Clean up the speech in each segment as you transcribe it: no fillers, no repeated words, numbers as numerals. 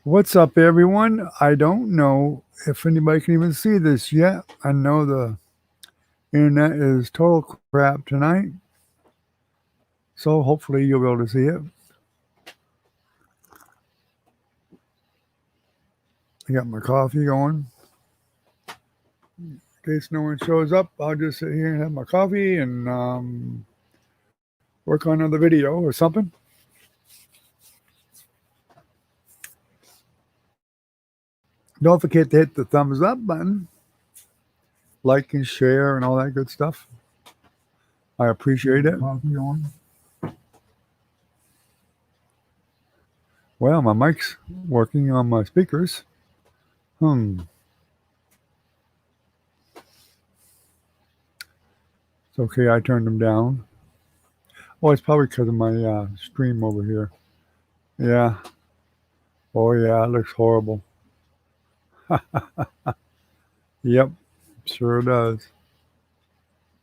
What's up, everyone? I don't know if anybody can even see this yet. I know the internet is total crap tonight, so hopefully you'll be able to see it. I got my coffee going. In case no one shows up, I'll just sit here and have my coffee and work on another video or something. Don't forget to hit the thumbs up button, like and share, and all that good stuff. I appreciate it. Coffee on. Well, my mic's working on my speakers. It's okay, I turned them down. Oh, it's probably because of my stream over here. Yeah. Oh, yeah, it looks horrible. Yep, sure does.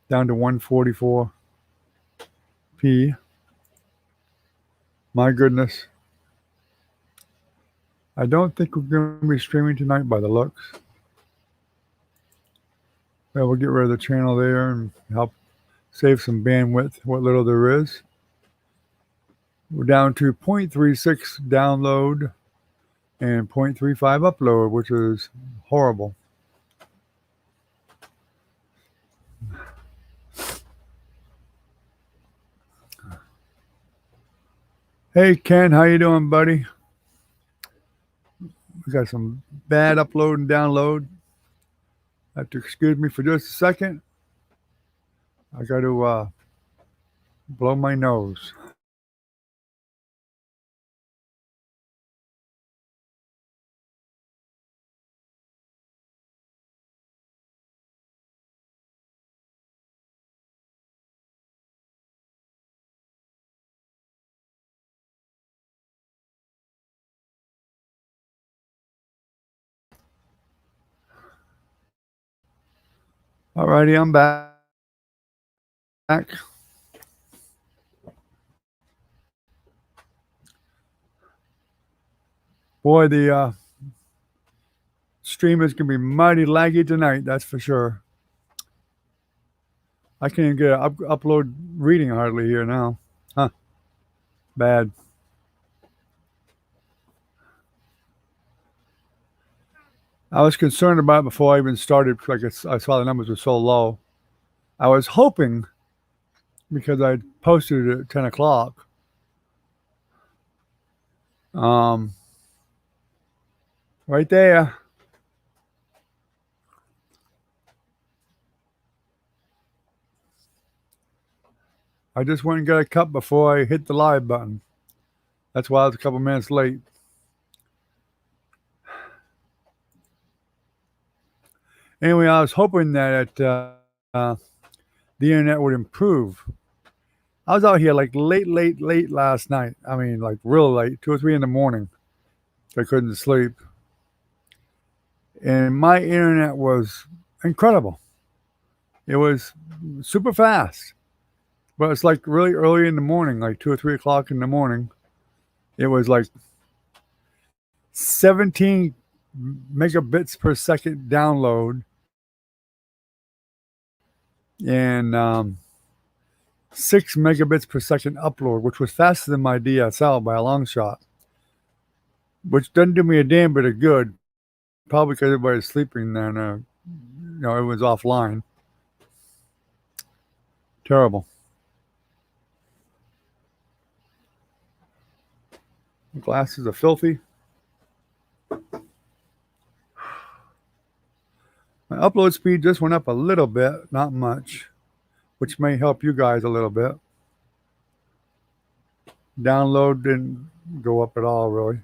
Down to 144p. My goodness. I don't think we're going to be streaming tonight by the looks. Well, we'll get rid of the channel there and help save some bandwidth, what little there is. We're down to 0.36 download and 0.35 upload, which is horrible. Hey Ken, how you doing, buddy? We got some bad upload and download. Have to excuse me for just a second. I got to blow my nose. Alrighty, I'm back. Boy, the stream is going to be mighty laggy tonight, that's for sure. I can't even get an upload reading hardly here now. Huh. Bad. I was concerned about it before I even started because I saw the numbers were so low. I was hoping, because I posted it at 10 o'clock, right there. I just went and got a cup before I hit the live button. That's why I was a couple minutes late. Anyway, I was hoping that the internet would improve. I was out here like late last night. I mean, like real late, 2 or 3 in the morning. I couldn't sleep. And my internet was incredible. It was super fast. But it's like really early in the morning, like 2 or 3 o'clock in the morning. It was like 17 megabits per second download and 6 megabits per second upload, which was faster than my DSL by a long shot, which doesn't do me a damn bit of good, probably because everybody's sleeping there and it was offline. Terrible. The glasses are filthy. My upload speed just went up a little bit, not much, which may help you guys a little bit. Download didn't go up at all, really.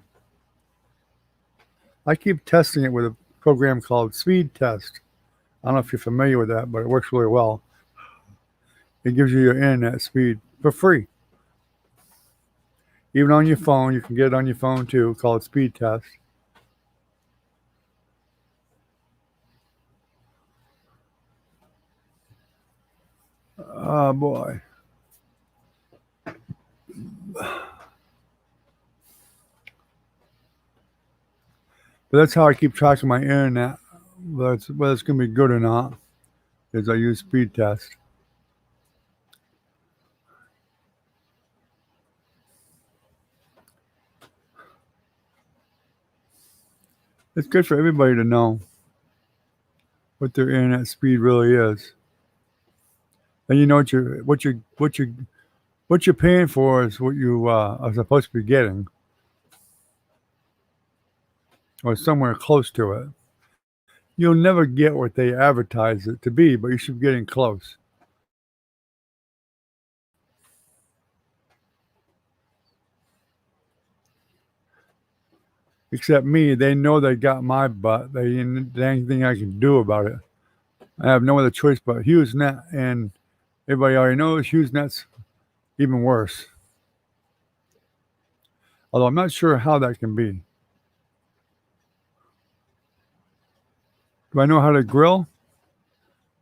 I keep testing it with a program called Speed Test. I don't know if you're familiar with that, but it works really well. It gives you your internet speed for free. Even on your phone, you can get it on your phone too, called Speed Test. Oh boy. But that's how I keep track of my internet, whether it's going to be good or not, is I use speed test. It's good for everybody to know what their internet speed really is. And you know what you're paying for is what you are supposed to be getting, or somewhere close to it. You'll never get what they advertise it to be, but you should be getting close. Except me, they know they got my butt. There ain't anything I can do about it. I have no other choice but HughesNet, and everybody already knows HughesNet's even worse. Although I'm not sure how that can be. Do I know how to grill?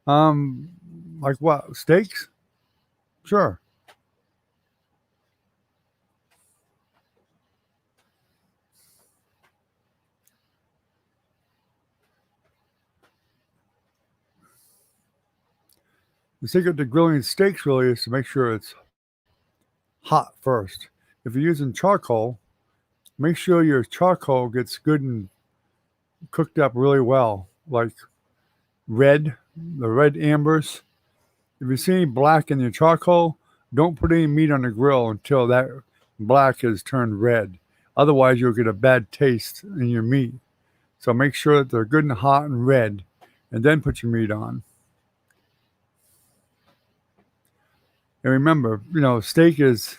Like what? Steaks? Sure. The secret to grilling steaks really is to make sure it's hot first. If you're using charcoal, make sure your charcoal gets good and cooked up really well, like the red ambers. If you see any black in your charcoal, don't put any meat on the grill until that black has turned red. Otherwise, you'll get a bad taste in your meat. So make sure that they're good and hot and red, and then put your meat on. And remember, steak needs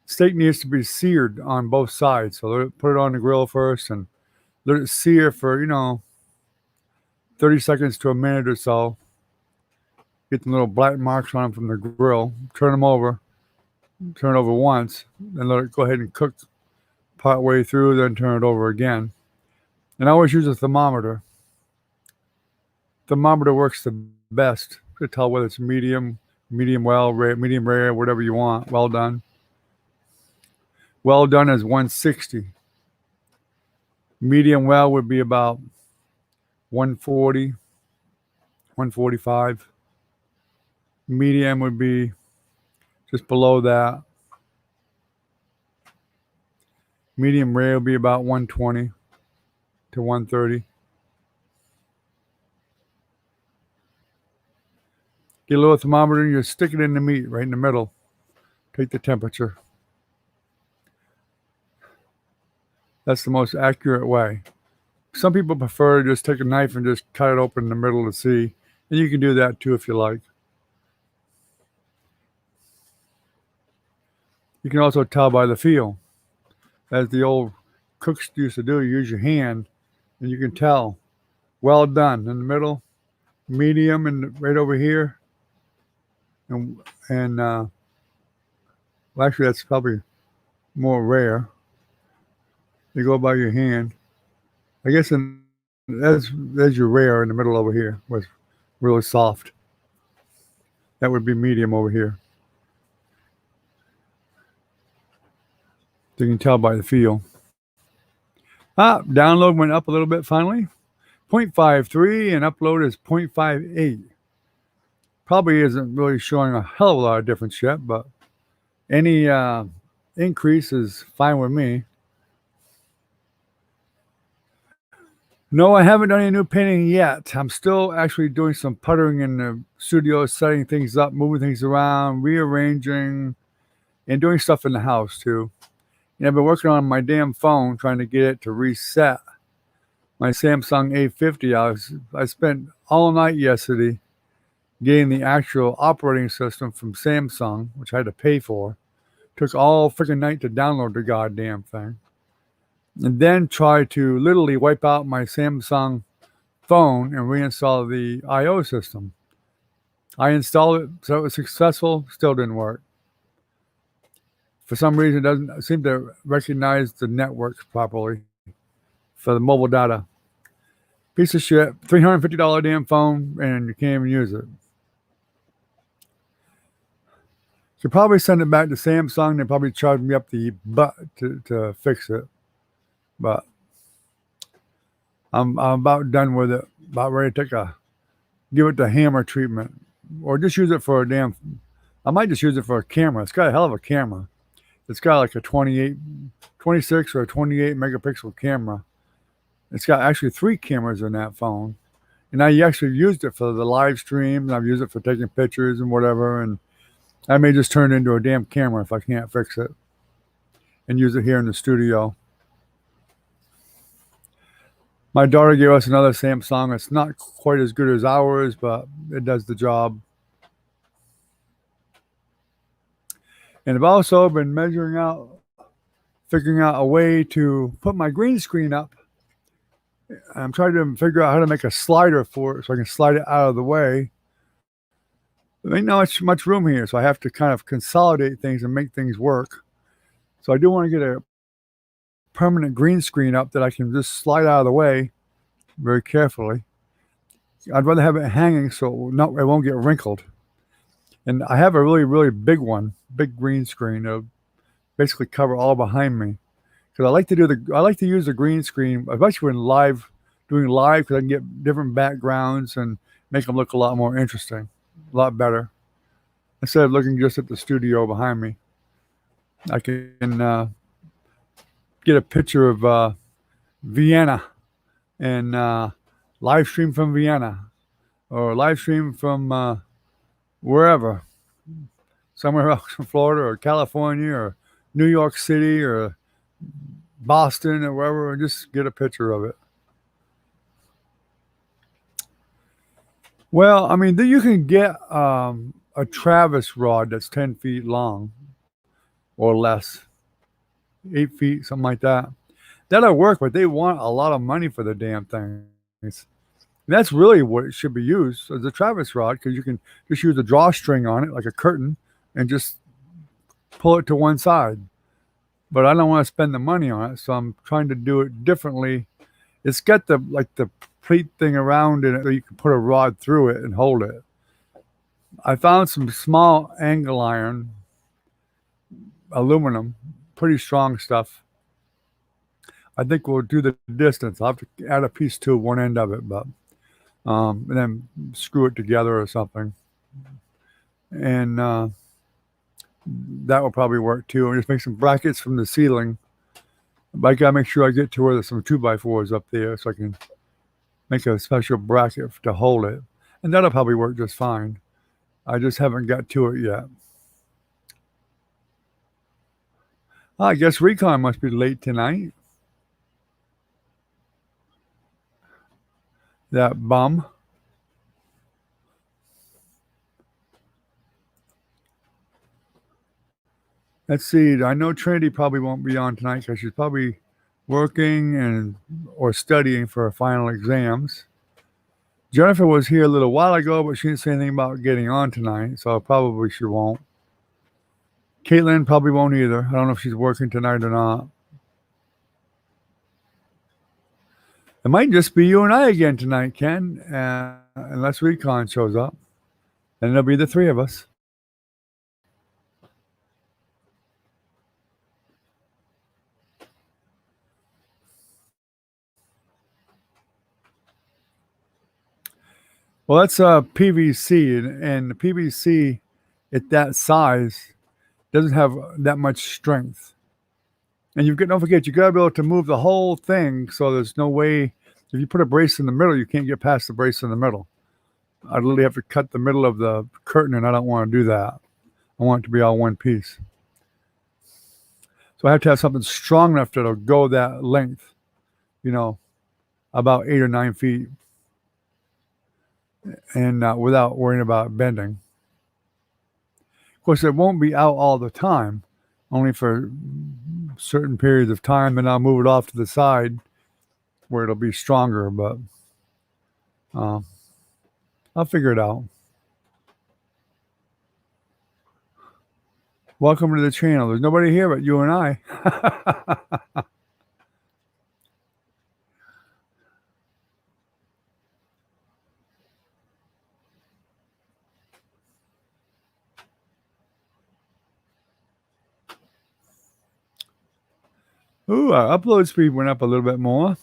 to be seared on both sides. So put it on the grill first and let it sear for, 30 seconds to a minute or so. Get the little black marks on them from the grill. Turn it over once, and let it go ahead and cook part way through, then turn it over again. And I always use a thermometer. Thermometer works the best to tell whether it's medium well, medium rare, whatever you want, well done. Well done is 160. Medium well would be about 140, 145. Medium would be just below that. Medium rare would be about 120 to 130. Get a little thermometer and you stick it in the meat right in the middle. Take the temperature. That's the most accurate way. Some people prefer to just take a knife and just cut it open in the middle to see. And you can do that too if you like. You can also tell by the feel. As the old cooks used to do, you use your hand and you can tell. Well done in the middle, medium and right over here. And well, actually that's probably more rare. You go by your hand. I guess there's your rare in the middle over here was really soft. That would be medium over here. So you can tell by the feel. Download went up a little bit finally. 0.53 and upload is 0.58. Probably isn't really showing a hell of a lot of difference yet, but any increase is fine with me. No, I haven't done any new painting yet. I'm still actually doing some puttering in the studio, setting things up, moving things around, rearranging, and doing stuff in the house too. And I've been working on my damn phone, trying to get it to reset. My Samsung A50, I spent all night yesterday getting the actual operating system from Samsung, which I had to pay for. Took all freaking night to download the goddamn thing. And then try to literally wipe out my Samsung phone and reinstall the I/O system. I installed it, so it was successful, still didn't work. For some reason, it doesn't seem to recognize the networks properly for the mobile data. Piece of shit, $350 damn phone, and you can't even use it. Could probably send it back to Samsung. They probably charge me up the butt to fix it. But I'm about done with it. About ready to give it the hammer treatment, or just use it for a damn. I might just use it for a camera. It's got a hell of a camera. It's got like a 26 or a 28 megapixel camera. It's got actually 3 cameras in that phone. And I actually used it for the live stream, and I've used it for taking pictures and whatever. And I may just turn it into a damn camera if I can't fix it and use it here in the studio. My daughter gave us another Samsung. It's not quite as good as ours, but it does the job. And I've also been figuring out a way to put my green screen up. I'm trying to figure out how to make a slider for it so I can slide it out of the way. There ain't not much room here, so I have to kind of consolidate things and make things work. So I do want to get a permanent green screen up that I can just slide out of the way very carefully. I'd rather have it hanging so it won't get wrinkled. And I have a really, really big green screen to basically cover all behind me. Because I like to use the green screen, especially when doing live, because I can get different backgrounds and make them look a lot more interesting, a lot better. Instead of looking just at the studio behind me, I can get a picture of Vienna and live stream from Vienna, or live stream from wherever, somewhere else in Florida or California or New York City or Boston or wherever, and just get a picture of it. Well, I mean, you can get a Travis rod that's 10 feet long or less, 8 feet, something like that. That'll work, but they want a lot of money for the damn things. And that's really what it should be used as a Travis rod, because you can just use a drawstring on it like a curtain and just pull it to one side. But I don't want to spend the money on it, so I'm trying to do it differently. It's got the pleat thing around it so you can put a rod through it and hold it. I found some small angle iron, aluminum, pretty strong stuff. I think we'll do the distance. I'll have to add a piece to one end of it, but and then screw it together or something. And that will probably work too. And just make some brackets from the ceiling. But I gotta make sure I get to where there's some 2x4s up there so I can make a special bracket to hold it. And that'll probably work just fine. I just haven't got to it yet. I guess Recon must be late tonight. That bum. Let's see. I know Trinity probably won't be on tonight because she's probably working or studying for her final exams. Jennifer was here a little while ago, but she didn't say anything about getting on tonight, so probably she won't. Caitlin probably won't either. I don't know if she's working tonight or not. It might just be you and I again tonight, Ken, unless Recon shows up. Then it'll be the 3 of us. Well, that's PVC, and the PVC at that size doesn't have that much strength. And don't forget, you got to be able to move the whole thing, so there's no way, if you put a brace in the middle, you can't get past the brace in the middle. I literally have to cut the middle of the curtain, and I don't want to do that. I want it to be all one piece. So I have to have something strong enough that'll go that length, about 8 or 9 feet, and without worrying about bending. Of course, it won't be out all the time, only for certain periods of time, and I'll move it off to the side where it'll be stronger, but I'll figure it out. Welcome to the channel. There's nobody here but you and I. Ooh, our upload speed went up a little bit more.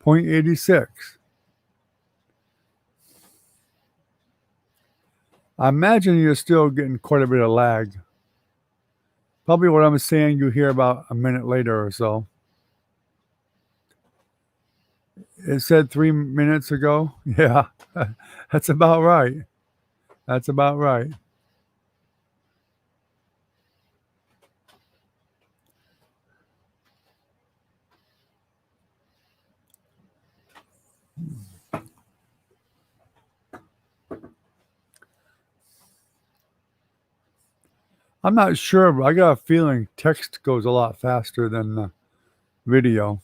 0.86. I imagine you're still getting quite a bit of lag. Probably what I'm saying you hear about a minute later or so. It said 3 minutes ago. Yeah, that's about right. That's about right. I'm not sure, but I got a feeling text goes a lot faster than video.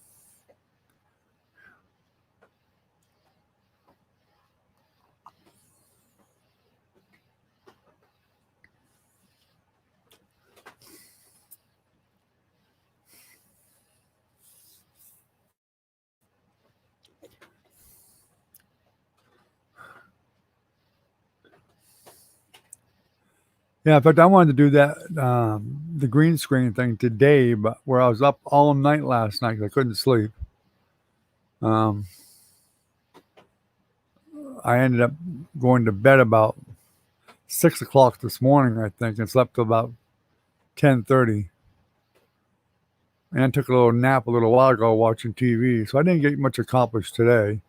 Yeah, in fact, I wanted to do that, the green screen thing today, but where I was up all night last night 'cause I couldn't sleep. I ended up going to bed about 6 o'clock this morning, I think, and slept till about 10:30. And I took a little nap a little while ago watching TV, so I didn't get much accomplished today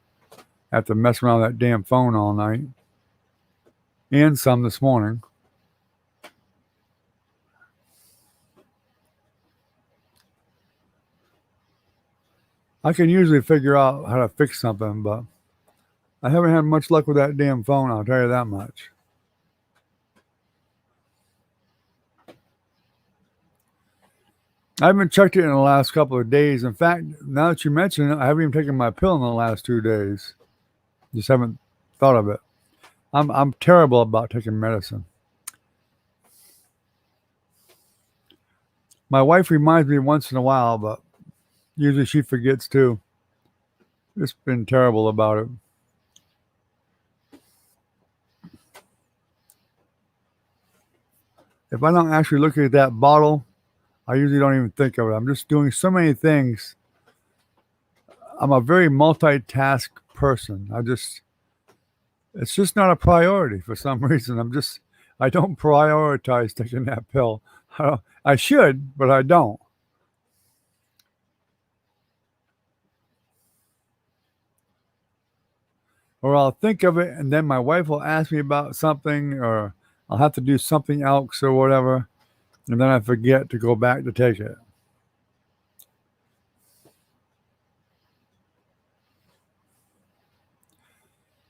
after messing around with that damn phone all night, and some this morning. I can usually figure out how to fix something, but I haven't had much luck with that damn phone, I'll tell you that much. I haven't checked it in the last couple of days. In fact, now that you mention it, I haven't even taken my pill in the last 2 days. Just haven't thought of it. I'm terrible about taking medicine. My wife reminds me once in a while, but usually she forgets too. Just been terrible about it. If I don't actually look at that bottle, I usually don't even think of it. I'm just doing so many things. I'm a very multitask person. It's just not a priority for some reason. I don't prioritize taking that pill. I should, but I don't. Or I'll think of it, and then my wife will ask me about something, or I'll have to do something else or whatever, and then I forget to go back to take it.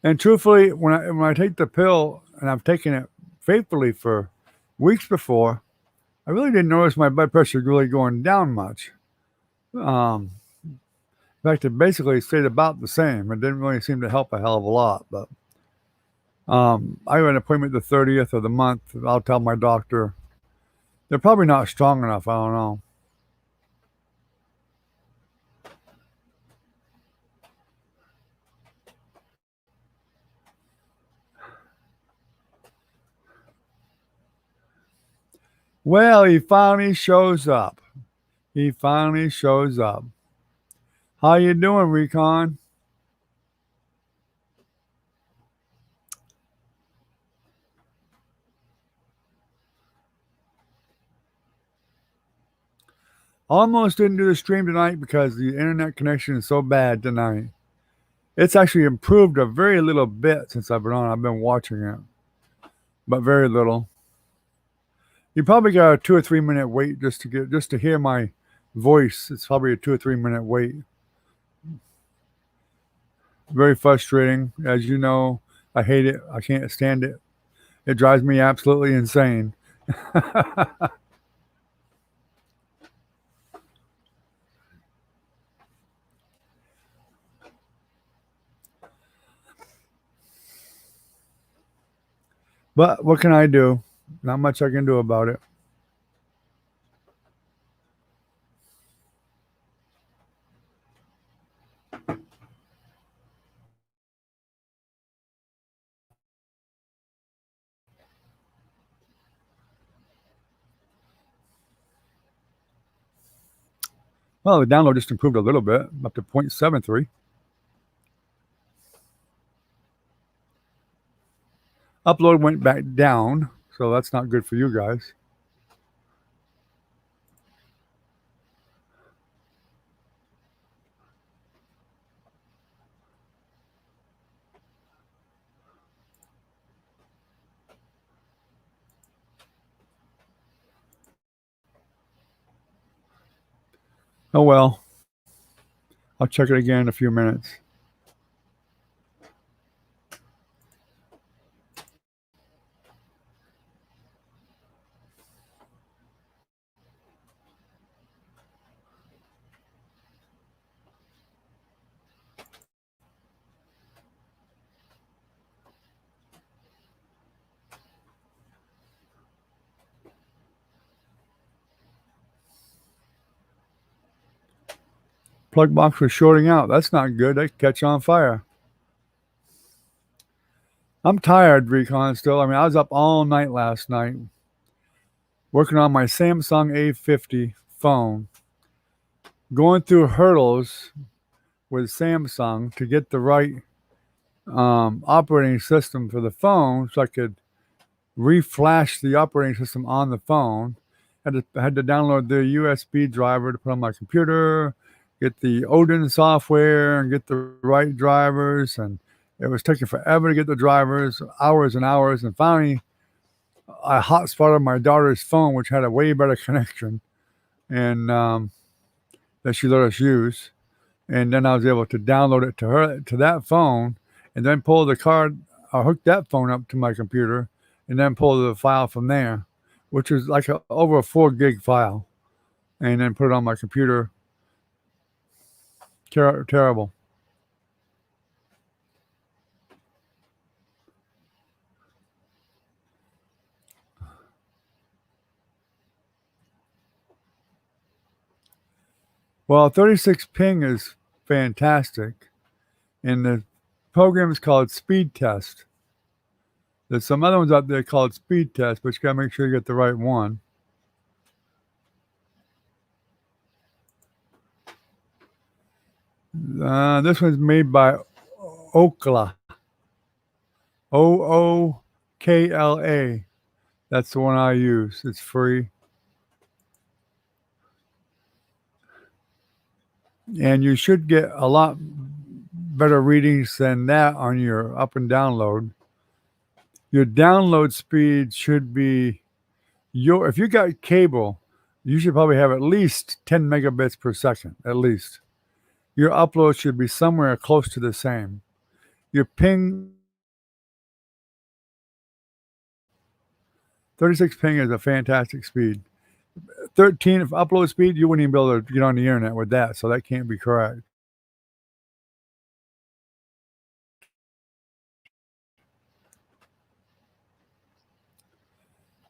And truthfully, when I take the pill, and I've taken it faithfully for weeks before, I really didn't notice my blood pressure really going down much. In fact, it basically stayed about the same. It didn't really seem to help a hell of a lot. But I have an appointment the 30th of the month. I'll tell my doctor. They're probably not strong enough. I don't know. Well, he finally shows up. He finally shows up. How you doing, Recon? Almost didn't do the stream tonight because the internet connection is so bad tonight. It's actually improved a very little bit since I've been on. I've been watching it, but very little. You probably got a 2 or 3 minute wait just to hear my voice. It's probably a 2 or 3 minute wait. Very frustrating, as you know. I hate it. I can't stand it. It drives me absolutely insane. But what can I do? Not much I can do about it. Well, the download just improved a little bit, up to 0.73. Upload went back down, so that's not good for you guys. Oh well, I'll check it again in a few minutes. Plug box was shorting out. That's not good. They catch on fire. I'm tired, Recon, still. I mean, I was up all night last night working on my Samsung A50 phone, going through hurdles with Samsung to get the right operating system for the phone so I could reflash the operating system on the phone. Had to download the USB driver to put on my computer, get the Odin software, and get the right drivers. And it was taking forever to get the drivers, hours and hours. And finally, I hotspotted my daughter's phone, which had a way better connection, and that she let us use. And then I was able to download it to that phone, and then pull the card, hook that phone up to my computer, and then pull the file from there, which is like over a 4 gig file, and then put it on my computer. Terrible. Well, 36 ping is fantastic, and the program is called Speed Test. There's some other ones out there called Speed Test, but you gotta make sure you get the right one. This one's made by Okla. OOKLA. That's the one I use. It's free. And you should get a lot better readings than that on your up and download. Your download speed should be if you got cable, you should probably have at least 10 megabits per second, at least. Your upload should be somewhere close to the same. Your ping, 36 ping is a fantastic speed. 13 if upload speed, you wouldn't even be able to get on the internet with that, so that can't be correct.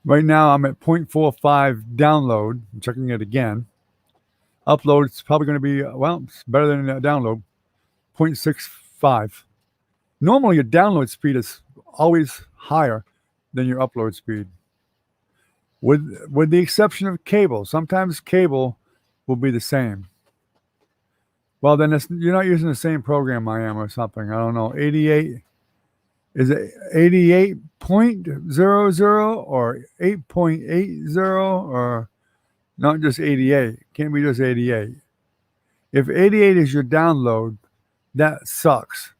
Right now I'm at 0.45 download. I'm checking it again. Upload is probably going to be, well, it's better than download, 0.65. Normally your download speed is always higher than your upload speed, with the exception of cable. Sometimes cable will be the same. Well, then you're not using the same program I am or something. I don't know. 88, is it 88.00 or 8.80 or not just 88? Can't be just 88. If 88 is your download, that sucks.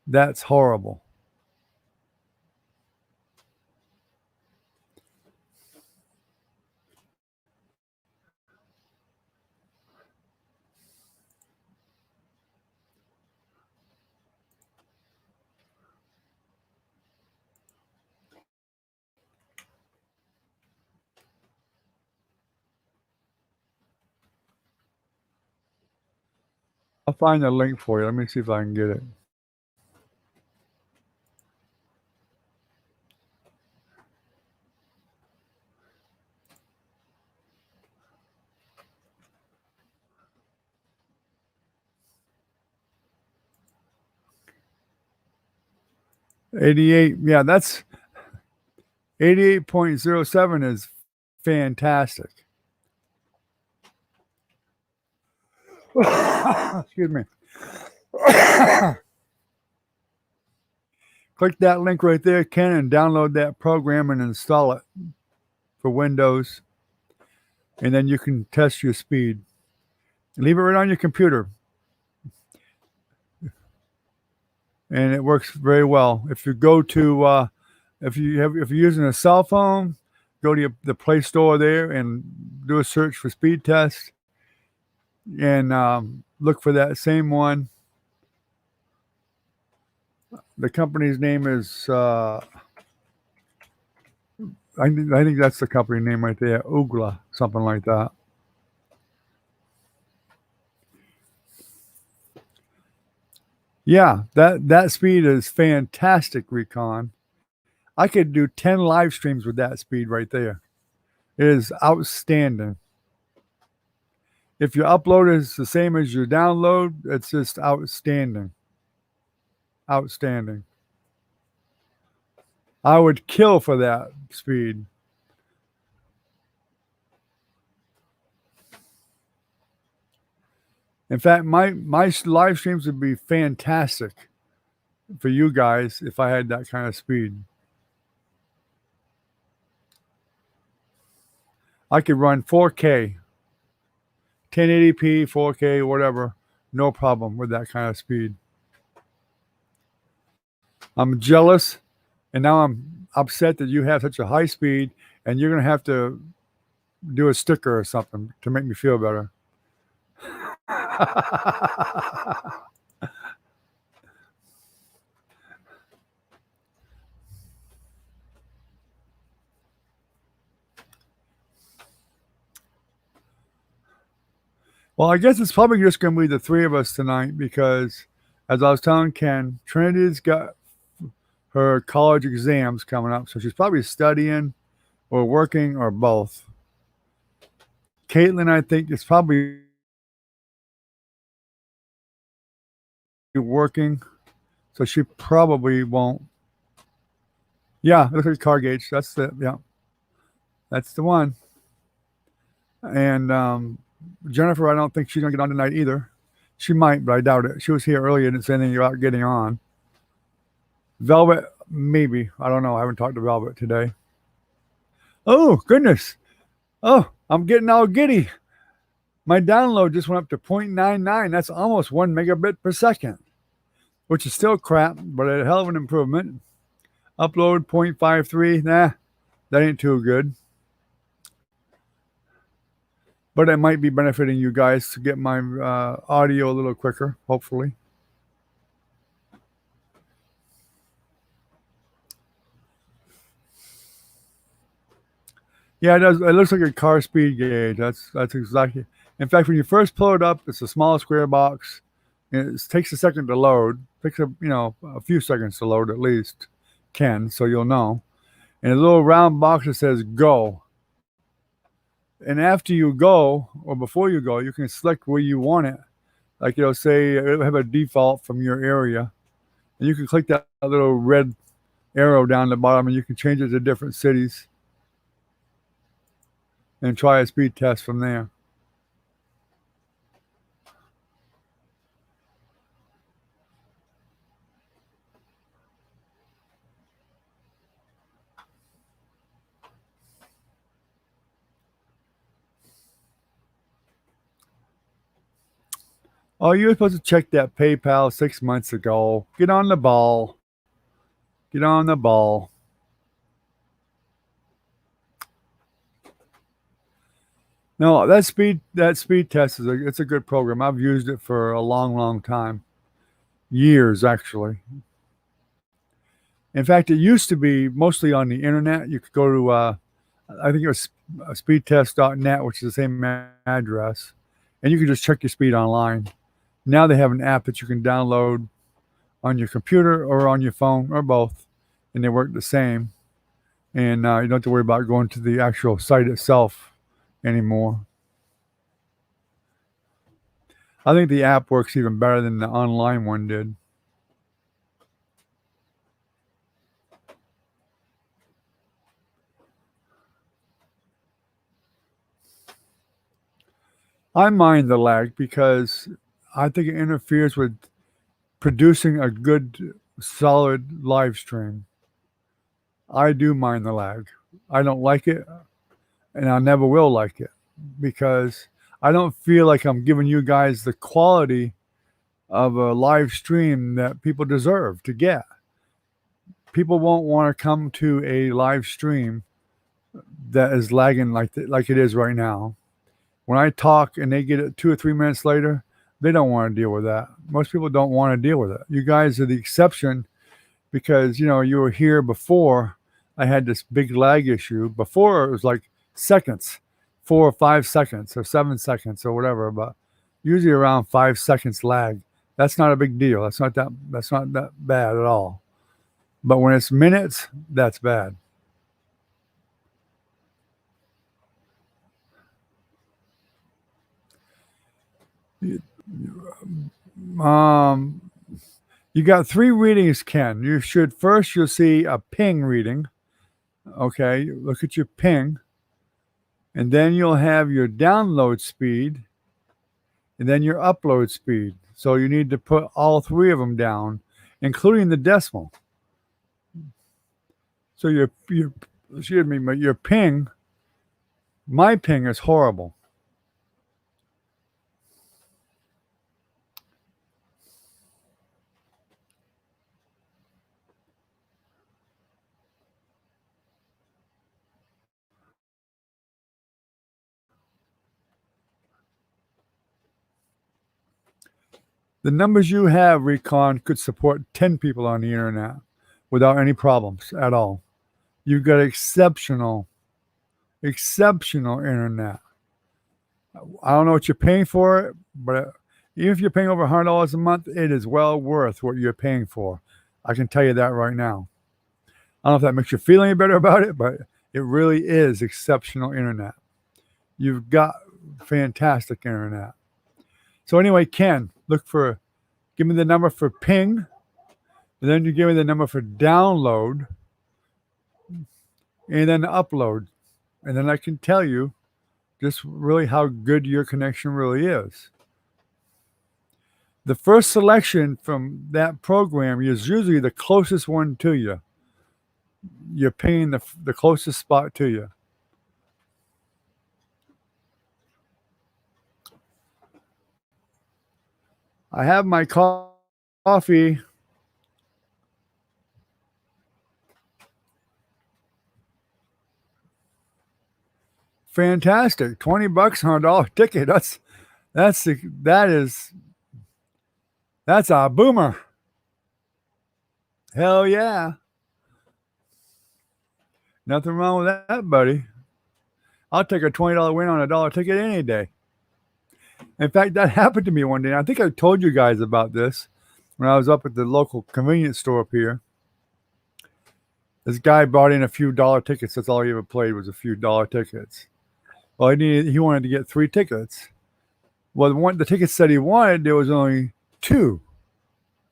That's horrible. I'll find a link for you. Let me see if I can get it. $88, yeah, that's 88.07 is fantastic. Excuse me. Click that link right there, Ken, and download that program and install it for Windows. And then you can test your speed. Leave it right on your computer. And it works very well. If you go to, if you're using a cell phone, go to the Play Store there and do a search for speed test, and look for that same one. The company's name is, I think that's the company name right there, Oogla, something like that. Yeah, that speed is fantastic, Recon. I could do 10 live streams with that speed right there. It is outstanding. If your upload is the same as your download, it's just outstanding. Outstanding. I would kill for that speed. In fact, my live streams would be fantastic for you guys if I had that kind of speed. I could run 4K, 1080p, 4K, whatever, no problem with that kind of speed. I'm jealous, and now I'm upset that you have such a high speed, and you're going to have to do a sticker or something to make me feel better. Well, I guess it's probably just going to be the three of us tonight because, as I was telling Ken, Trinity's got her college exams coming up, so she's probably studying or working or both. Caitlin, I think, is probably working, so she probably won't. Yeah, look at the car gauge. That's the that's the one. And Jennifer, I don't think she's gonna get on tonight either. She might, but I doubt it. She was here earlier and didn't say anything about getting on. Velvet, maybe. I don't know. I haven't talked to Velvet today. Oh, goodness. Oh, I'm getting all giddy. My download just went up to 0.99. That's almost 1 megabit per second, which is still crap, but a hell of an improvement. Upload 0.53. Nah, that ain't too good. But it might be benefiting you guys to get my audio a little quicker, hopefully. Yeah, it does. It looks like a car speed gauge. That's exactly. In fact, when you first pull it up, it's a small square box. It takes a second to load. It takes a few seconds to load at least. So you'll know. And a little round box that says "Go." And after you go, or before you go, you can select where you want it. Like say it'll have a default from your area, and you can click that little red arrow down the bottom, and you can change it to different cities. And try a speed test from there. Oh, you were supposed to check that PayPal 6 months ago. Get on the ball. Get on the ball. No, that speed test it's a good program. I've used it for a long, long time. Years, actually. In fact, it used to be mostly on the internet. You could go to, I think it was speedtest.net, which is the same address, and you can just check your speed online. Now they have an app that you can download on your computer or on your phone or both, and they work the same. And you don't have to worry about going to the actual site itself anymore. I think the app works even better than the online one did. I mind the lag because I think it interferes with producing a good solid live stream. I do mind the lag. I don't like it, and I never will like it because I don't feel like I'm giving you guys the quality of a live stream that people deserve to get. People won't want to come to a live stream that is lagging like it is right now. When I talk and they get it 2 or 3 minutes later, they don't want to deal with that. Most people don't want to deal with it. You guys are the exception because you were here before I had this big lag issue. Before it was like seconds, 4 or 5 seconds or 7 seconds or whatever, but usually around 5 seconds lag. That's not a big deal. That's not that bad at all. But when it's minutes, that's bad. You got 3 readings, Ken. You'll see a ping reading. Okay, look at your ping. And then you'll have your download speed and then your upload speed. So you need to put all 3 of them down, including the decimal. So your ping, my ping is horrible. The numbers you have, Recon, could support 10 people on the internet without any problems at all. You've got exceptional internet. I don't know what you're paying for it, but even if you're paying over $100 a month, it is well worth what you're paying for. I can tell you that right now. I don't know if that makes you feel any better about it, but it really is exceptional internet. You've got fantastic internet. So anyway, Ken, give me the number for ping, and then you give me the number for download, and then upload. And then I can tell you just really how good your connection really is. The first selection from that program is usually the closest one to you. You're pinging the closest spot to you. I have my coffee. Fantastic. $20, $100 ticket. That's a boomer. Hell yeah. Nothing wrong with that, buddy. I'll take a $20 win on a $1 ticket any day. In fact, that happened to me one day. I think I told you guys about this when I was up at the local convenience store up here. This guy brought in a few dollar tickets. That's all he ever played was a few dollar tickets. Well, he wanted to get 3 tickets. Well, the tickets that he wanted, there was only 2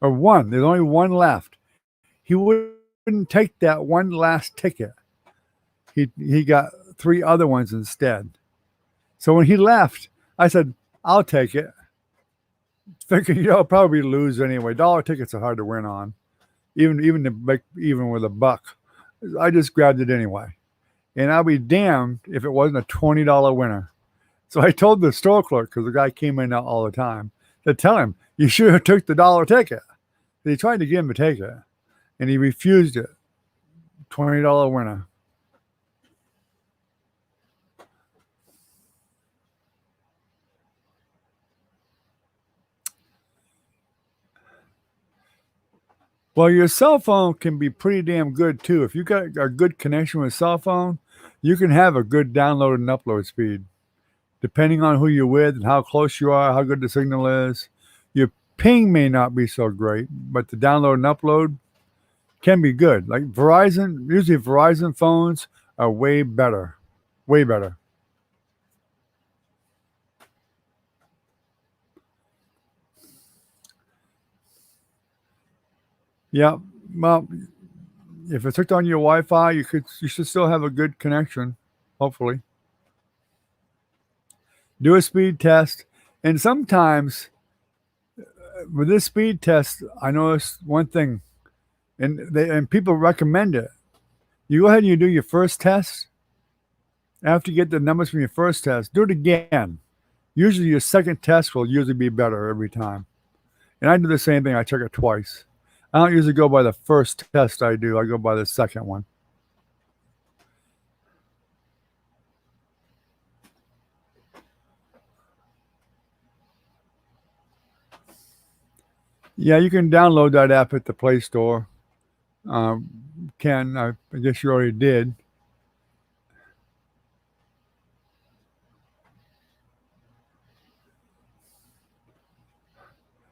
or 1. There's only 1 left. He wouldn't take that one last ticket. He got 3 other ones instead. So when he left, I said, I'll take it. Thinking, I'll probably lose anyway. Dollar tickets are hard to win on, even with a buck. I just grabbed it anyway. And I'll be damned if it wasn't a $20 winner. So I told the store clerk, because the guy came in all the time, to tell him, you should have took the $1 ticket. They tried to get him to take it, and he refused it. $20 winner. Well, your cell phone can be pretty damn good too. If you got a good connection with a cell phone, you can have a good download and upload speed. Depending on who you're with and how close you are, how good the signal is. Your ping may not be so great, but the download and upload can be good. Like usually Verizon phones are way better. Way better. Yeah. Well, if it's hooked on your Wi-Fi, you should still have a good connection, hopefully. Do a speed test. And sometimes with this speed test, I noticed one thing. and people recommend it. You go ahead and you do your first test. After you get the numbers from your first test, do it again. Usually your second test will usually be better every time. And I do the same thing. I check it twice. I don't usually go by the first test I do. I go by the second one. Yeah, you can download that app at the Play Store. I guess you already did.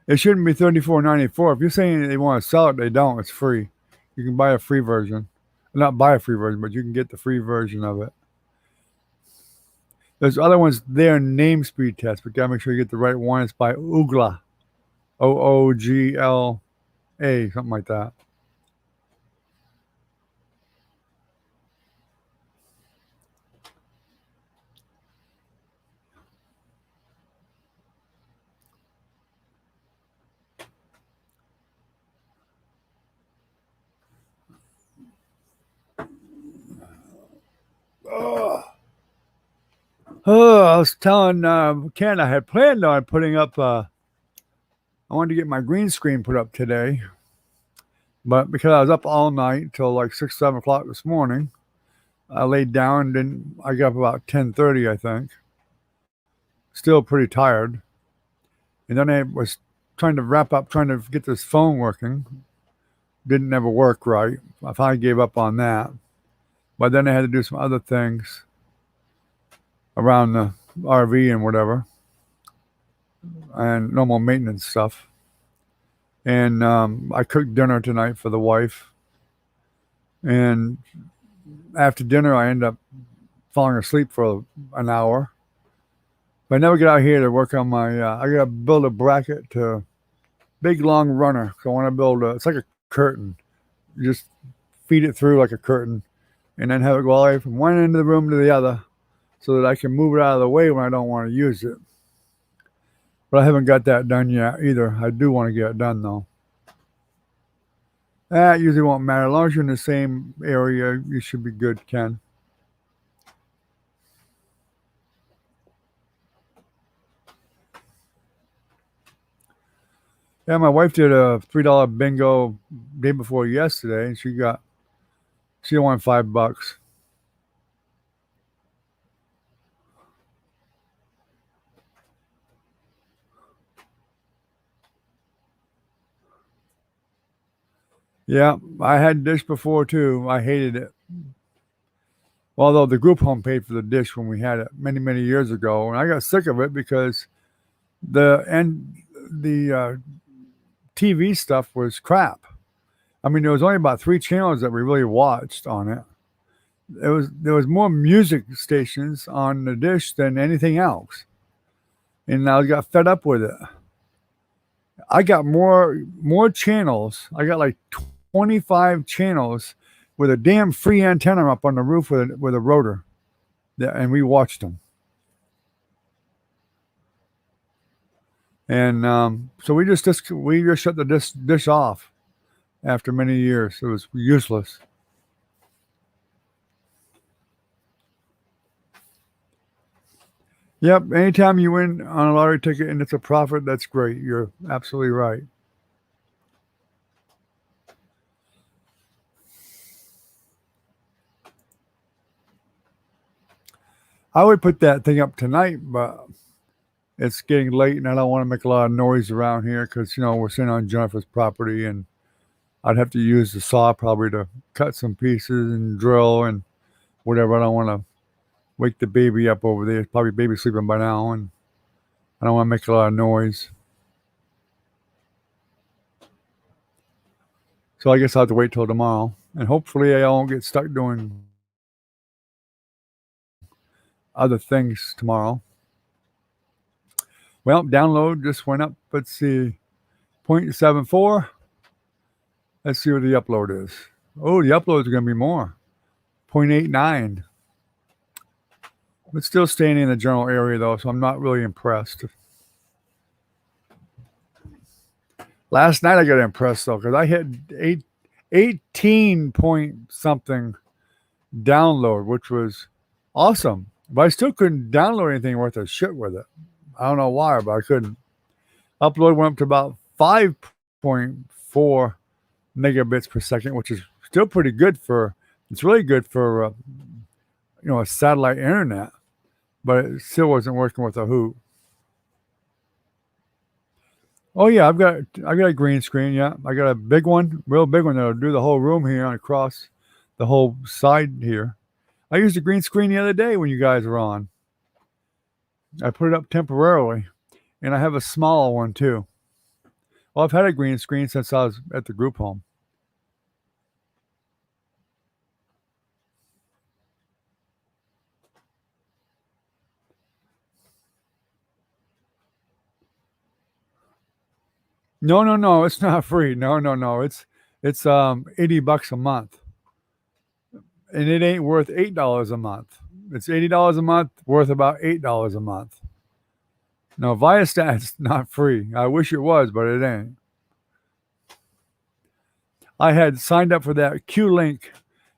It shouldn't be $34.94. If you're saying they want to sell it, they don't. It's free. You can buy a free version. Not buy a free version, but you can get the free version of it. There's other ones there, name speed test, but gotta make sure you get the right one. It's by Oogla. Oogla, something like that. I was telling Ken I had planned on putting up. I wanted to get my green screen put up today, but because I was up all night till like 6, 7 o'clock this morning, I laid down. And I got up about 10:30, I think. Still pretty tired, and then I was trying to wrap up, trying to get this phone working. Didn't ever work right. I finally gave up on that, but then I had to do some other things around the RV and whatever, and normal maintenance stuff. And I cooked dinner tonight for the wife. And after dinner, I ended up falling asleep for an hour. But I never get out here to work on my. I got to build a bracket to big long runner. So I want to build it's like a curtain. You just feed it through like a curtain, and then have it go all the way from one end of the room to the other, so that I can move it out of the way when I don't want to use it. But I haven't got that done yet either. I do want to get it done though. That usually won't matter. As long as you're in the same area, you should be good, Ken. Yeah, my wife did a $3 bingo day before yesterday, and she won $5. Yeah, I had dish before too. I hated it. Although the group home paid for the dish when we had it many, many years ago, and I got sick of it because the TV stuff was crap. I mean, there was only about 3 channels that we really watched on it. There was more music stations on the dish than anything else, and I got fed up with it. I got more channels. I got like 25 channels with a damn free antenna up on the roof with a rotor, and we watched them. And so we just shut the dish off after many years. It was useless. Yep. Anytime you win on a lottery ticket and it's a profit, that's great. You're absolutely right. I would put that thing up tonight, but it's getting late and I don't want to make a lot of noise around here because, we're sitting on Jennifer's property and I'd have to use the saw probably to cut some pieces and drill and whatever. I don't want to wake the baby up over there. Probably baby sleeping by now, and I don't want to make a lot of noise. So I guess I'll have to wait till tomorrow. And hopefully I won't get stuck doing other things tomorrow. Well, download just went up. Let's see, 0.74. Let's see what the upload is. Oh, the upload is going to be more. 0.89. But still staying in the general area, though, so I'm not really impressed. Last night I got impressed, though, because I hit 18 point something download, which was awesome. But I still couldn't download anything worth a shit with it. I don't know why, but I couldn't. Upload went up to about 5.4 megabits per second, which is still pretty good for. It's really good for a satellite internet, but it still wasn't working with a hoot. Oh yeah, I got a green screen. Yeah, I got a big one, real big one that'll do the whole room here and across the whole side here. I used a green screen the other day when you guys were on. I put it up temporarily, and I have a smaller one too. Well, I've had a green screen since I was at the group home. No, it's not free. No. It's $80 a month. And it ain't worth $8 a month. It's $80 a month, worth about $8 a month. No, Viastat's not free. I wish it was, but it ain't. I had signed up for that Q-Link,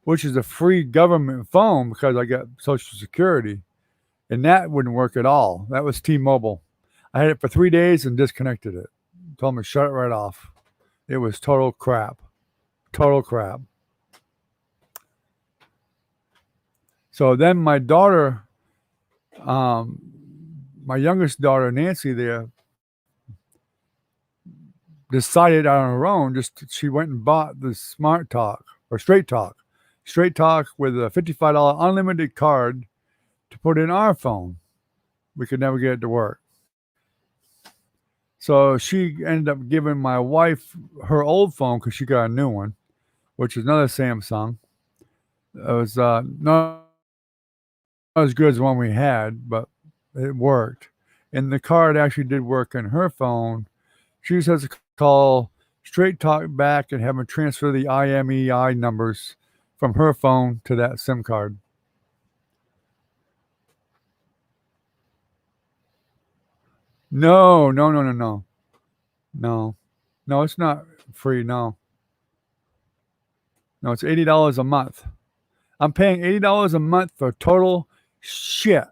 which is a free government phone because I got Social Security, and that wouldn't work at all. That was T-Mobile. I had it for 3 days and disconnected it. Told me to shut it right off. It was total crap. Total crap. So then my daughter, my youngest daughter, Nancy, there, decided on her own, she went and bought the Smart Talk or Straight Talk with a $55 unlimited card to put in our phone. We could never get it to work. So she ended up giving my wife her old phone because she got a new one, which is another Samsung. It was not as good as the one we had, but it worked. And the card actually did work in her phone. She just has to call Straight Talk back and have them transfer the IMEI numbers from her phone to that SIM card. No, it's not free. No, it's $80 a month. I'm paying $80 a month for total shit.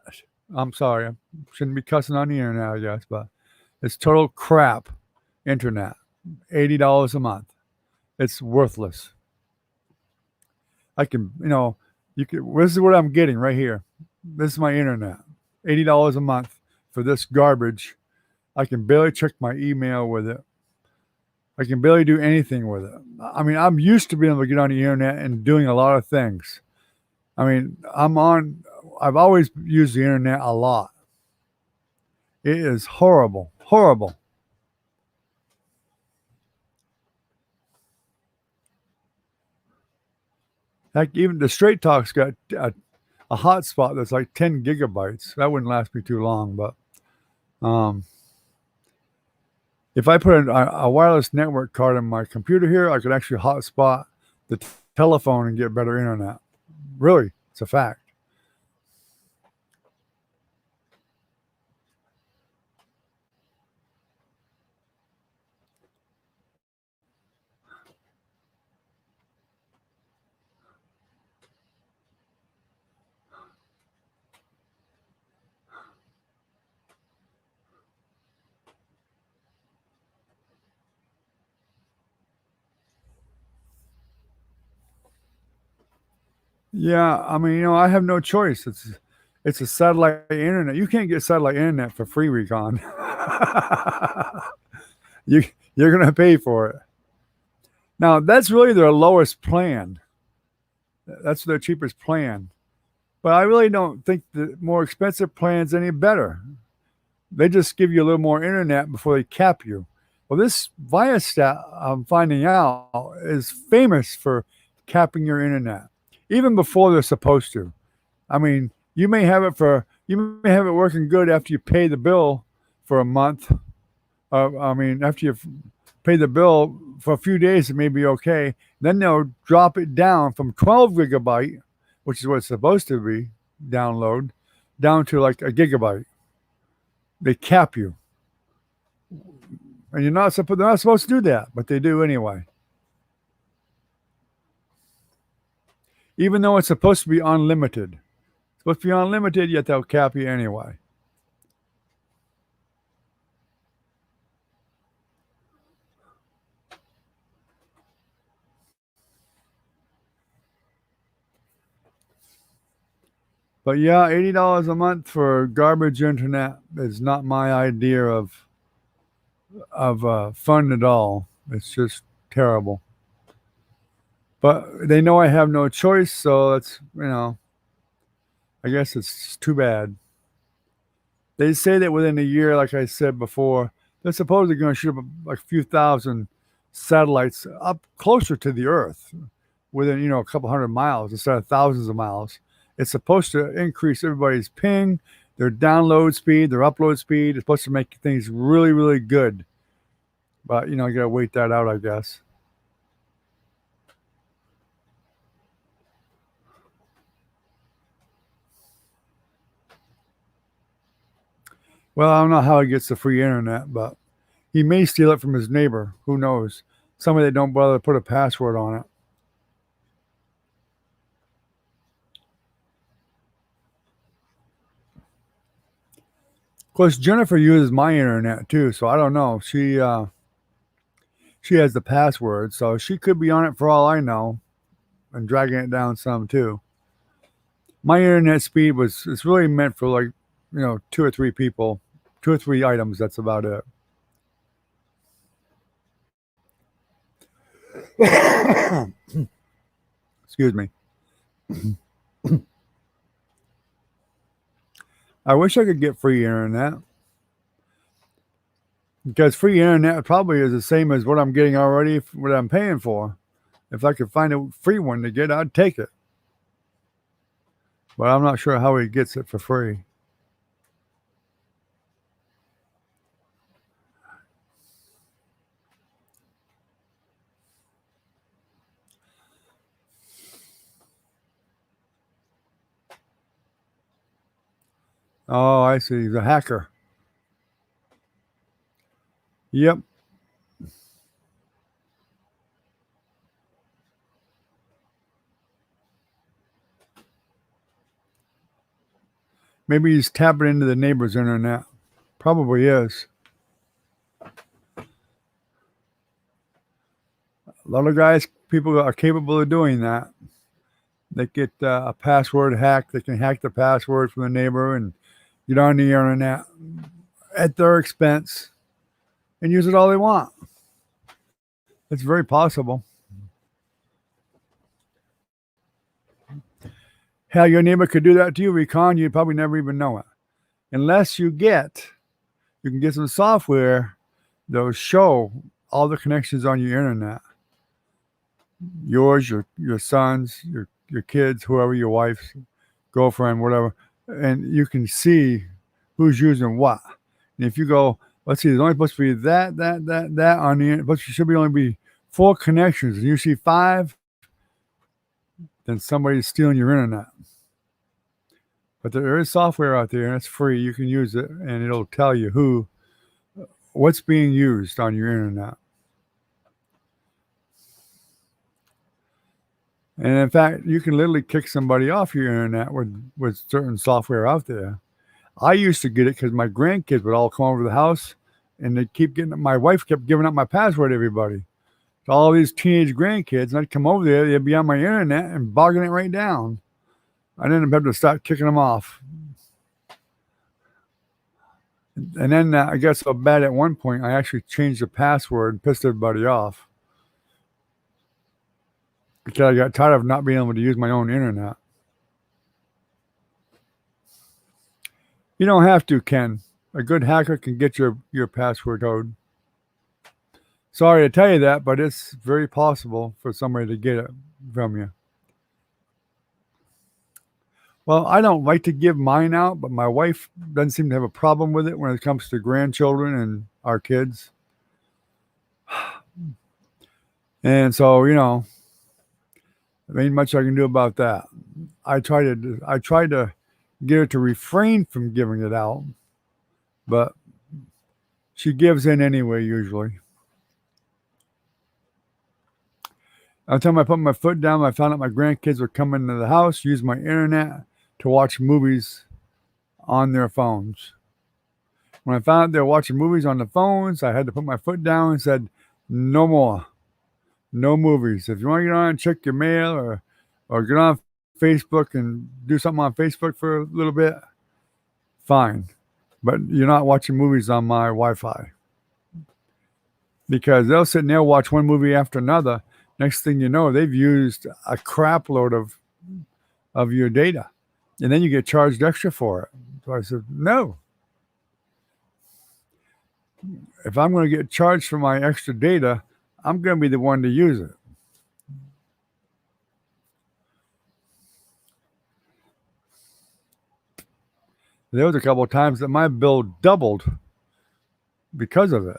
I'm sorry, I shouldn't be cussing on the internet, I guess, but it's total crap internet. $80 a month. It's worthless. I can, this is what I'm getting right here. This is my internet. $80 a month for this garbage. I can barely check my email with it. I can barely do anything with it. I mean, I'm used to being able to get on the internet and doing a lot of things. I mean, I've always used the internet a lot. It is horrible. Heck, even the Straight Talk's got a hotspot that's like 10 gigabytes. That wouldn't last me too long, but if I put a wireless network card in my computer here, I could actually hotspot the telephone and get better internet. Really, it's a fact. Yeah, I mean, I have no choice. It's a satellite internet. You can't get satellite internet for free, Recon. You're gonna pay for it. Now that's really their lowest plan. That's their cheapest plan. But I really don't think the more expensive plan's any better. They just give you a little more internet before they cap you. Well, this Viasat, I'm finding out, is famous for capping your internet, even before they're supposed to. I mean, you may have it working good after you pay the bill for a month. After you pay the bill for a few days, it may be okay. Then they'll drop it down from 12 gigabyte, which is what it's supposed to be, download, down to like a gigabyte. They cap you. And they're not supposed to do that, but they do anyway. even though it's supposed to be unlimited. It's supposed to be unlimited, yet they'll cap you anyway. But yeah, $80 a month for garbage internet is not my idea of fun at all. It's just terrible. But they know I have no choice, so it's I guess it's too bad. They say that within a year, like I said before, they're supposedly going to shoot up like a few thousand satellites up closer to the Earth within a couple hundred miles instead of thousands of miles. It's supposed to increase everybody's ping, their download speed, their upload speed. It's supposed to make things really, really good. But you gotta wait that out, I guess. Well, I don't know how he gets the free internet, but he may steal it from his neighbor. Who knows? Somebody that don't bother to put a password on it. Of course, Jennifer uses my internet too, so I don't know. She has the password, so she could be on it for all I know, and dragging it down some too. My internet speed it's really meant for like 2 or 3 people, 2 or 3 items. That's about it. Excuse me. I wish I could get free internet, because free internet probably is the same as what I'm getting already, what I'm paying for. If I could find a free one to get, I'd take it. But I'm not sure how he gets it for free. Oh, I see. He's a hacker. Yep. Maybe he's tapping into the neighbor's internet. Probably is. A lot of people are capable of doing that. They get a password hack. They can hack the password from the neighbor and get on the internet at their expense and use it all they want. It's very possible. Hell, your neighbor could do that to you, Recon. You'd probably never even know it. Unless you can get some software that'll show all the connections on your internet. Yours, your sons, your kids, whoever, your wife's girlfriend, whatever. And you can see who's using what. And if you go, let's see, there's only supposed to be that on the internet, but there should be only be 4 connections, and you see 5, then somebody's stealing your internet. But there is software out there, and it's free. You can use it, and it'll tell you what's being used on your internet. And in fact, you can literally kick somebody off your internet with certain software out there. I used to get it because my grandkids would all come over to the house, and my wife kept giving up my password to everybody. So all these teenage grandkids, and I'd come over there, they'd be on my internet and bogging it right down. I ended up having to start kicking them off. And then I got so bad at one point, I actually changed the password and pissed everybody off, because I got tired of not being able to use my own internet. You don't have to, Ken. A good hacker can get your password code. Sorry to tell you that, but it's very possible for somebody to get it from you. Well, I don't like to give mine out, but my wife doesn't seem to have a problem with it when it comes to grandchildren and our kids. And so, there ain't much I can do about that. I try to get her to refrain from giving it out, but she gives in anyway, usually. Every time I put my foot down, I found out my grandkids would come into the house, use my internet to watch movies on their phones. When I found out they were watching movies on the phones, I had to put my foot down and said, no more. No movies. If you want to get on and check your mail or get on Facebook and do something on Facebook for a little bit, fine. But you're not watching movies on my Wi-Fi. Because they'll sit and they'll watch one movie after another. Next thing you know, they've used a crap load of your data. And then you get charged extra for it. So I said, no. If I'm going to get charged for my extra data, I'm going to be the one to use it. There was a couple of times that my bill doubled because of it.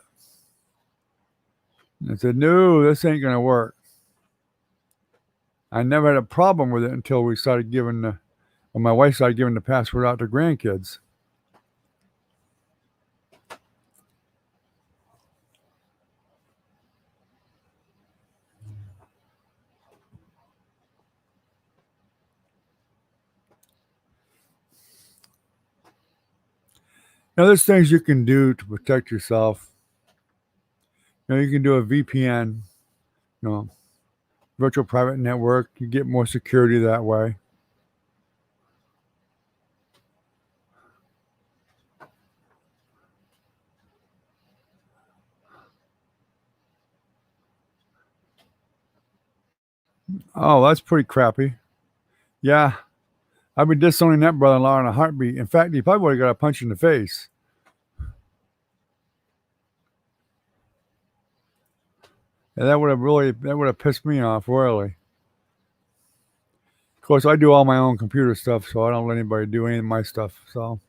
And I said, no, this ain't going to work. I never had a problem with it until we started when my wife started giving the password out to grandkids. Now, there's things you can do to protect yourself. You can do a VPN, virtual private network. You get more security that way. Oh, that's pretty crappy. Yeah, I'd be disowning that brother-in-law in a heartbeat. In fact, he probably would have got a punch in the face. And that would have pissed me off royally. Of course, I do all my own computer stuff, so I don't let anybody do any of my stuff. So,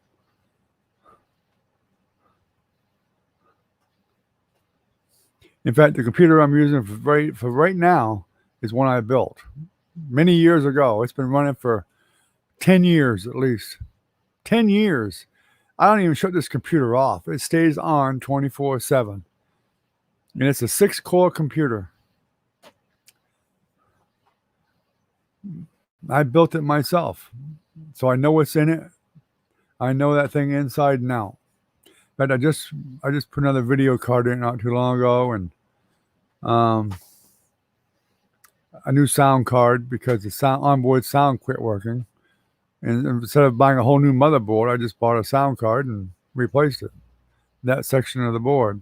in fact, the computer I'm using for right now is one I built many years ago. It's been running for 10 years at least. 10 years. I don't even shut this computer off. It stays on 24/7. And it's a 6-core computer. I built it myself. So I know what's in it. I know that thing inside and out. But I just put another video card in not too long ago, and a new sound card because the onboard sound quit working. And instead of buying a whole new motherboard, I just bought a sound card and replaced it. That section of the board.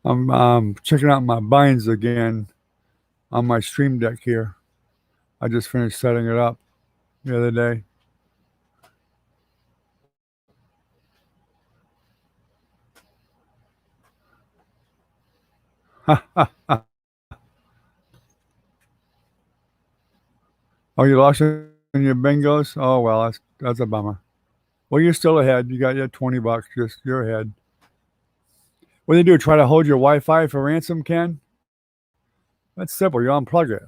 I'm checking out my binds again on my Stream Deck here. I just finished setting it up the other day. Oh, you lost in your bingos? Oh, well, that's a bummer. Well, you're still ahead. You got your $20. You're ahead. What do you do? Try to hold your Wi-Fi for ransom, Ken? That's simple. You unplug it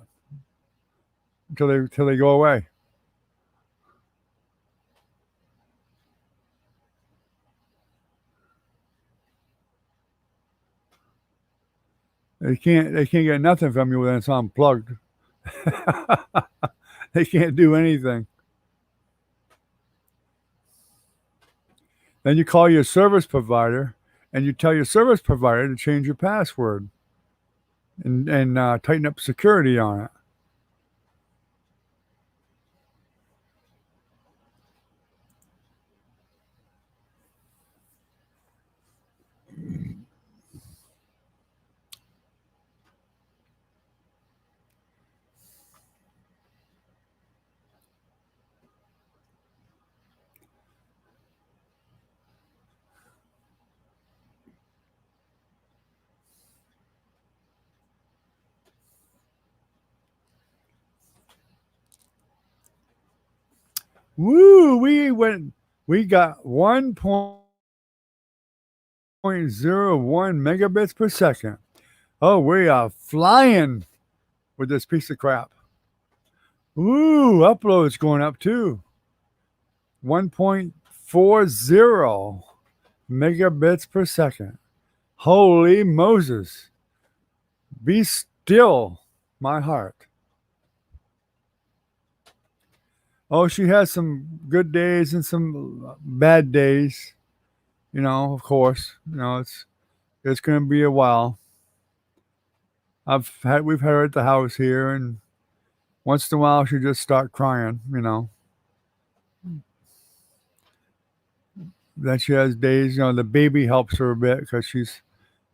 until they go away. They can't get nothing from you when it's unplugged. They can't do anything. Then you call your service provider and you tell your service provider to change your password and tighten up security on it. Woo! We got 1.01 megabits per second. Oh, we are flying with this piece of crap. Ooh, upload's going up too. 1.40 megabits per second. Holy Moses. Be still, my heart. Oh, she has some good days and some bad days. You know, of course. You know, it's going to be a while. We've had her at the house here, and once in a while she just start crying. You know. Then she has days. You know, the baby helps her a bit because she's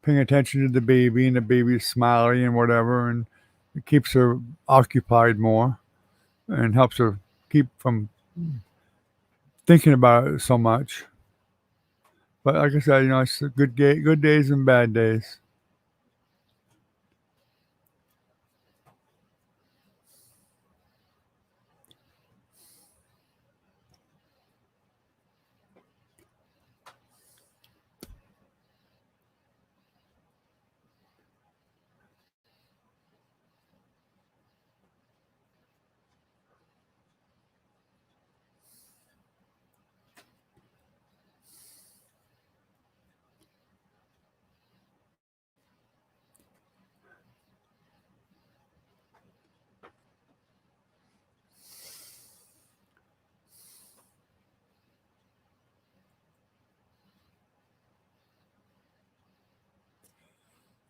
paying attention to the baby, and the baby's smiling and whatever, and it keeps her occupied more, and helps her keep from thinking about it so much. But like I said, you know, it's good days and bad days.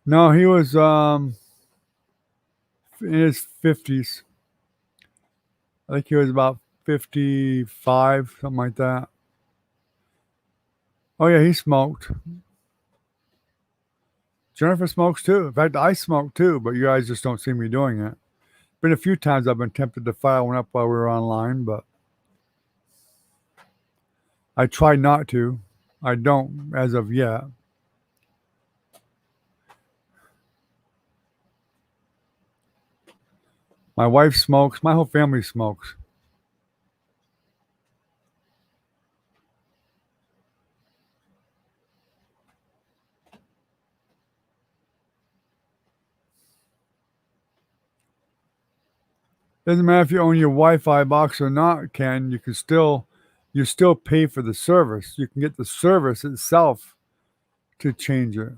No, he was in his 50s. I think he was about 55, something like that. Oh yeah, he smoked. Jennifer smokes too. In fact, I smoke too, but you guys just don't see me doing it. Been a few times I've been tempted to fire one up while we were online, but I try not to. I don't as of yet. My wife smokes. My whole family smokes. Doesn't matter if you own your Wi-Fi box or not, Ken. You still pay for the service. You can get the service itself to change it,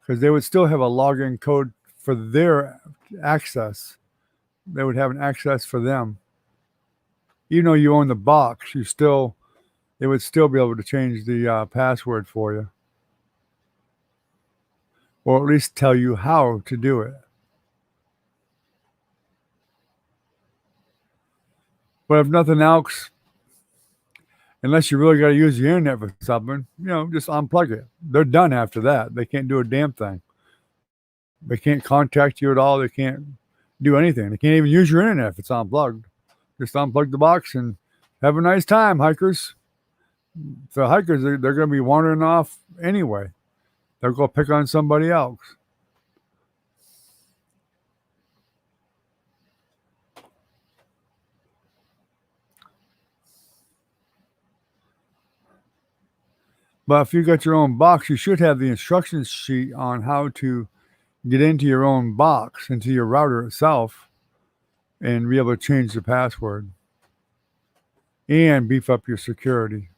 because they would still have a login code for their access. They would have an access for them. Even though you own the box, they would still be able to change the password for you, or at least tell you how to do it. But if nothing else, unless you really got to use the internet for something, you know, just unplug it. They're done after that. They can't do a damn thing. They can't contact you at all. They can't do anything. They can't even use your internet if it's unplugged. Just unplug the box and have a nice time, hikers. The hikers, they're going to be wandering off anyway. They'll go pick on somebody else. But if you got your own box, you should have the instruction sheet on how to get into your own box, into your router itself, and be able to change the password and beef up your security.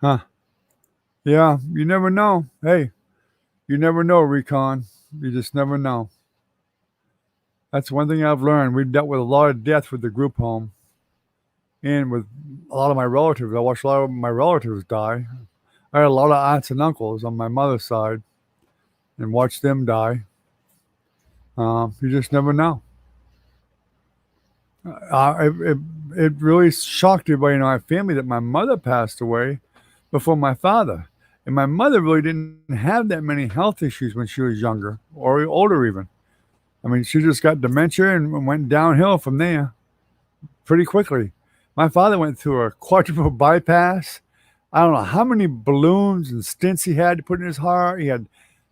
Huh. Yeah, you never know. Hey, you never know, Recon. You just never know. That's one thing I've learned. We've dealt with a lot of death with the group home and with a lot of my relatives. I watched a lot of my relatives die. I had a lot of aunts and uncles on my mother's side and watched them die. You just never know. It really shocked everybody in our family that my mother passed away before my father. And my mother really didn't have that many health issues when she was younger or older even. I mean, she just got dementia and went downhill from there pretty quickly. My father went through a quadruple bypass. I don't know how many balloons and stents he had to put in his heart. He had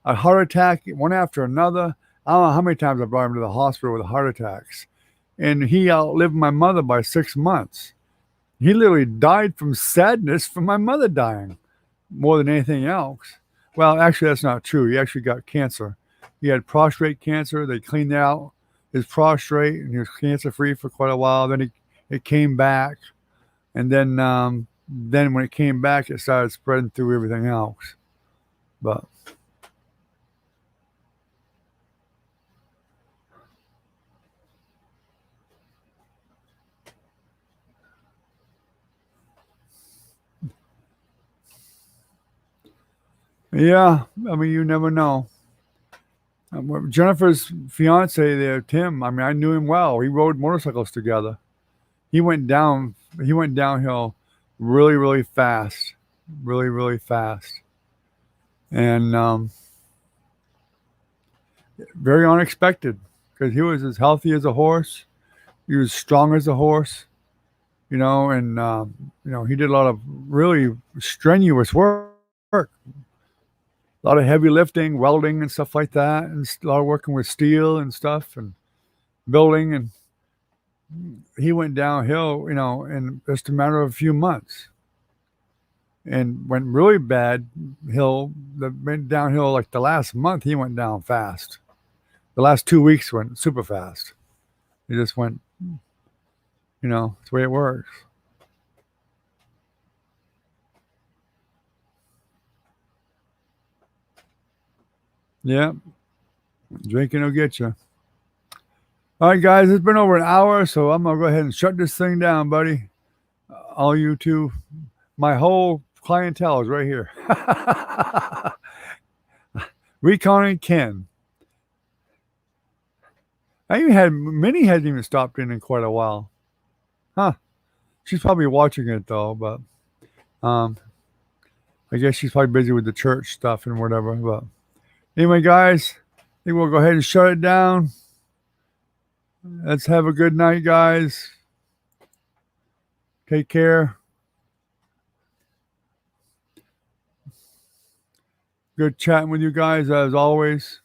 a heart attack, one after another. I don't know how many times I brought him to the hospital with heart attacks. And he outlived my mother by 6 months. He literally died from sadness from my mother dying more than anything else. Well, actually, that's not true. He actually got cancer. He had prostate cancer. They cleaned out his prostate, and he was cancer-free for quite a while. Then it came back, and then when it came back, it started spreading through everything else. But yeah, I mean, you never know. Jennifer's fiance there, Tim, I mean, I knew him well. We rode motorcycles together. He went downhill really, really fast. Really, really fast. And very unexpected because he was as healthy as a horse. He was strong as a horse, and he did a lot of really strenuous work. A lot of heavy lifting, welding and stuff like that, and a lot of working with steel and stuff and building. And he went downhill, in just a matter of a few months, and went really bad went downhill like the last month. He went down fast. The last 2 weeks went super fast. He just went, it's the way it works. Yeah, drinking will get you. All right, guys, it's been over an hour, so I'm going to go ahead and shut this thing down, buddy. All you two, my whole clientele is right here. Recon and Ken. Minnie hasn't even stopped in quite a while. Huh. She's probably watching it, though, but I guess she's probably busy with the church stuff and whatever. But anyway, guys, I think we'll go ahead and shut it down. Let's have a good night, guys. Take care. Good chatting with you guys, as always.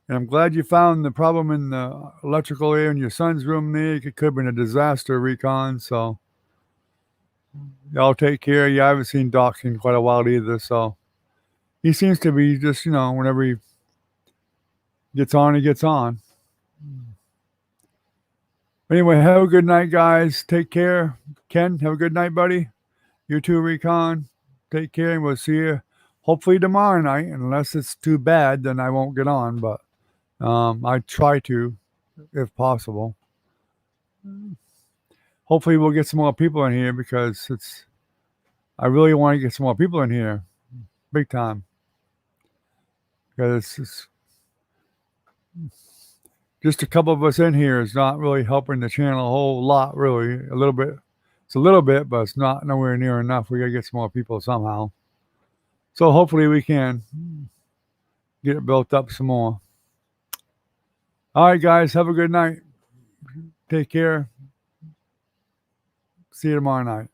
And I'm glad you found the problem in the electrical area in your son's room there. It could have been a disaster, Recon. So y'all take care. Yeah, I haven't seen Doc in quite a while either. So he seems to be just, whenever he gets on, he gets on. Anyway, have a good night, guys. Take care. Ken, have a good night, buddy. You too, Recon. Take care, and we'll see you hopefully tomorrow night. Unless it's too bad, then I won't get on, but I try to, if possible. Hopefully we'll get some more people in here because I really want to get some more people in here. Big time. Because it's just a couple of us in here is not really helping the channel a whole lot, really. A little bit. It's a little bit, but it's not nowhere near enough. We got to get some more people somehow. So hopefully we can get it built up some more. All right, guys. Have a good night. Take care. See you tomorrow night.